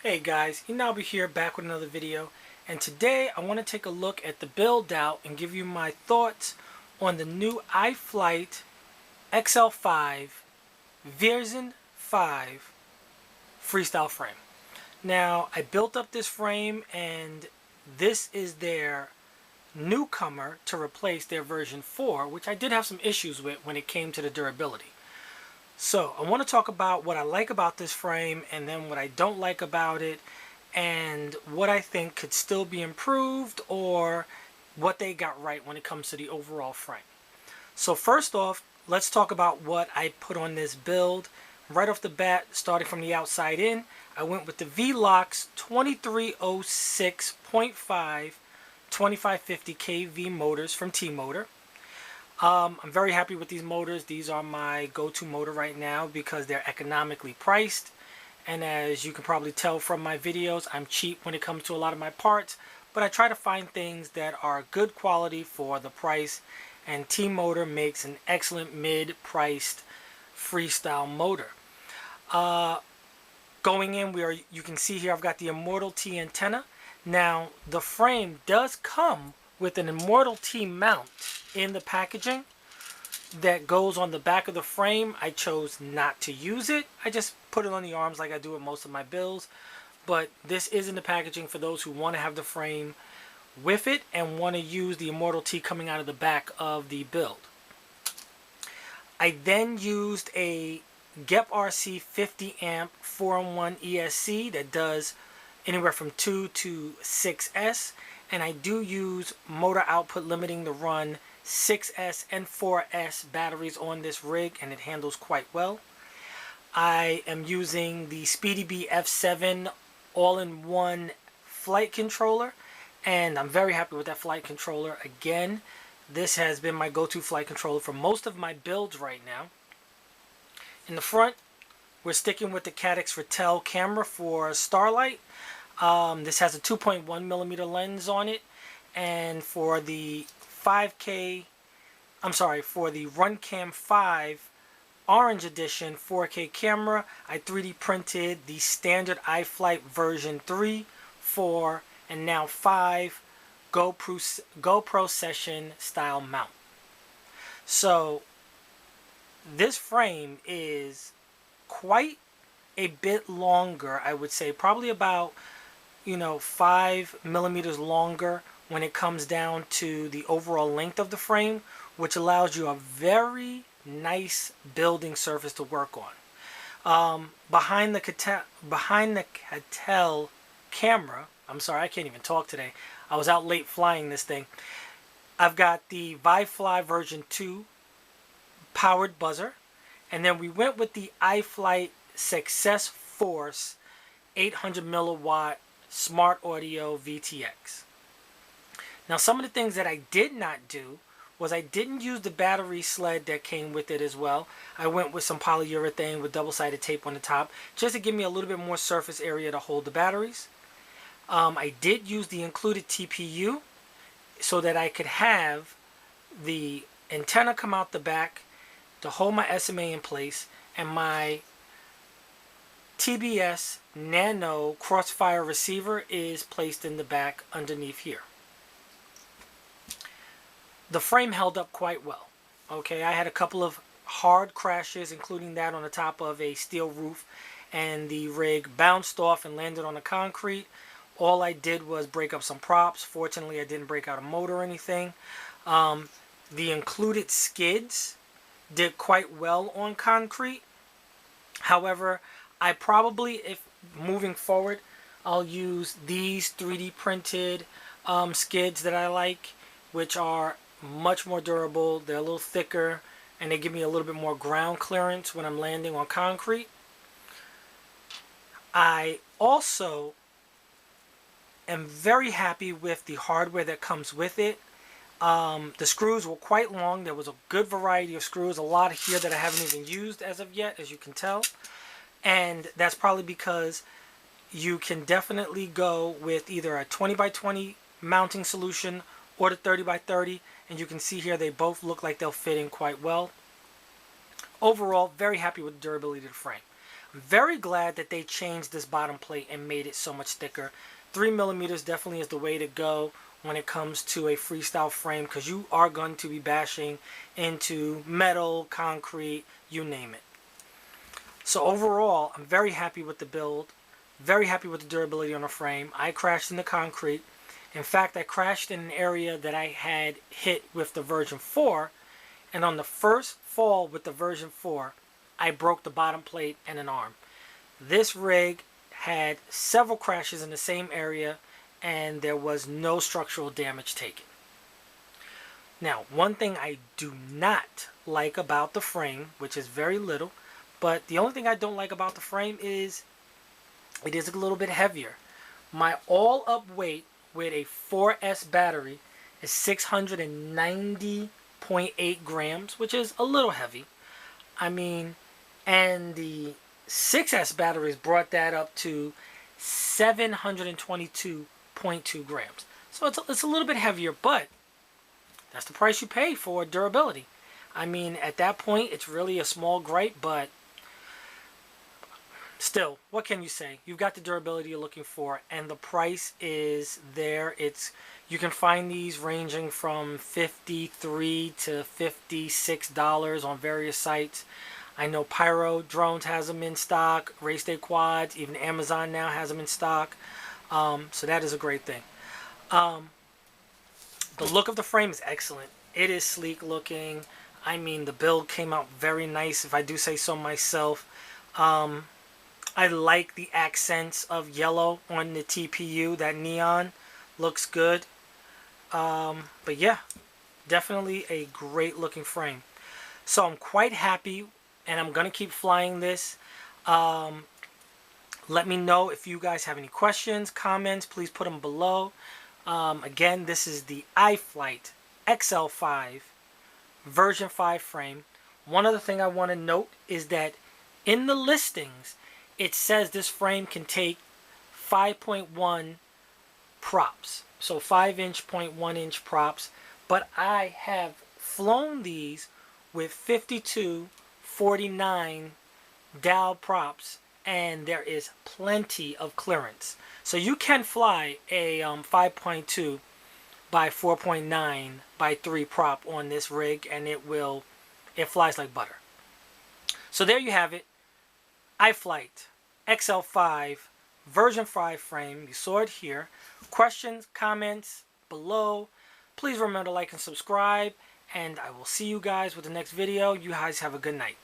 Hey guys, Inabu here, back with another video, and today I want to take a look at the build out and give you my thoughts on the new iFlight XL5 V5 freestyle frame. Now, I built up this frame and this is their newcomer to replace their version 4, which I did have some issues with when it came to the durability. So I want to talk about what I like about this frame and then what I don't like about it and what I think could still be improved or what they got right when it comes to the overall frame. So first off, let's talk about what I put on this build. Right off the bat, starting from the outside in, I went with the VLOX 2306.5 2550 kV motors from T-Motor. I'm very happy with these motors. These are my go-to motor right now because they're economically priced. And as you can probably tell from my videos, I'm cheap when it comes to a lot of my parts. But I try to find things that are good quality for the price. And T-Motor makes an excellent mid-priced freestyle motor. Going in, you can see here I've got the Immortal T antenna. Now, the frame does come with an Immortal T mount in the packaging that goes on the back of the frame. I chose not to use it. I just put it on the arms like I do with most of my builds. But this is in the packaging for those who want to have the frame with it and want to use the Immortal T coming out of the back of the build. I then used a GEP RC 50 amp 4-in-1 ESC that does anywhere from 2 to 6S. And I do use motor output limiting to run 6S and 4S batteries on this rig, and it handles quite well. I am using the SpeedyBee F7 all-in-one flight controller, and I'm very happy with that flight controller. Again, this has been my go-to flight controller for most of my builds right now. In the front, we're sticking with the Caddx Ratel camera for Starlight. This has a 2.1mm lens on it, and for the for the RunCam 5 Orange Edition 4K camera, I 3D printed the standard iFlight version 3, 4, and now 5 GoPro Session style mount. So this frame is quite a bit longer, I would say, probably about 5 millimeters longer when it comes down to the overall length of the frame, which allows you a very nice building surface to work on. Behind the Catel camera, I'm sorry, I can't even talk today. I was out late flying this thing. I've got the ViFly version 2 powered buzzer, and then we went with the iFlight Success Force 800 milliwatt Smart Audio VTX. Now, some of the things that I did not do was I didn't use the battery sled that came with it as well. I went with some polyurethane with double-sided tape on the top just to give me a little bit more surface area to hold the batteries. I did use the included TPU so that I could have the antenna come out the back to hold my SMA in place, and my TBS Nano Crossfire receiver is placed in the back underneath here. The frame held up quite well. Okay, I had a couple of hard crashes, including that on the top of a steel roof, and the rig bounced off and landed on the concrete. All I did was break up some props. Fortunately, I didn't break out a motor or anything. The included skids did quite well on concrete. However, I probably, if moving forward, I'll use these 3D printed skids that I like, which are much more durable. They're a little thicker, and they give me a little bit more ground clearance when I'm landing on concrete. I also am very happy with the hardware that comes with it. The screws were quite long. There was a good variety of screws, a lot here that I haven't even used as of yet, as you can tell. And that's probably because you can definitely go with either a 20x20 mounting solution or the 30x30. And you can see here they both look like they'll fit in quite well. Overall, very happy with the durability of the frame. I'm very glad that they changed this bottom plate and made it so much thicker. 3mm definitely is the way to go when it comes to a freestyle frame, because you are going to be bashing into metal, concrete, you name it. So overall, I'm very happy with the build, very happy with the durability on the frame. I crashed into concrete. In fact, I crashed in an area that I had hit with the version 4, and on the first fall with the version 4, I broke the bottom plate and an arm. This rig had several crashes in the same area, and there was no structural damage taken. Now, one thing I do not like about the frame, which is very little, but the only thing I don't like about the frame is it is a little bit heavier. My all-up weight with a 4S battery is 690.8 grams, which is a little heavy. I mean, and the 6S batteries brought that up to 722.2 grams. So it's a little bit heavier, but that's the price you pay for durability. I mean, at that point, it's really a small gripe, but still, what can you say? You've got the durability you're looking for, and the price is there. You can find these ranging from $53 to $56 on various sites. I know Pyro Drones has them in stock, Race Day Quads, even Amazon now has them in stock. So that is a great thing. The look of the frame is excellent. It is sleek looking. I mean, the build came out very nice, if I do say so myself. I like the accents of yellow on the TPU. That neon looks good. But yeah, definitely a great looking frame. So I'm quite happy, and I'm going to keep flying this. Let me know if you guys have any questions, comments. Please put them below. Again, this is the iFlight XL5 version 5 frame. One other thing I want to note is that in the listings, it says this frame can take 5.1 props. So 5-inch, 0.1-inch props. But I have flown these with 52, 49 dowel props, and there is plenty of clearance. So you can fly a 5.2 by 4.9 by 3 prop on this rig, and it flies like butter. So there you have it. iFlight XL5 version 5 frame. You saw it here. Questions, comments below. Please remember to like and subscribe, and I will see you guys with the next video. You guys have a good night.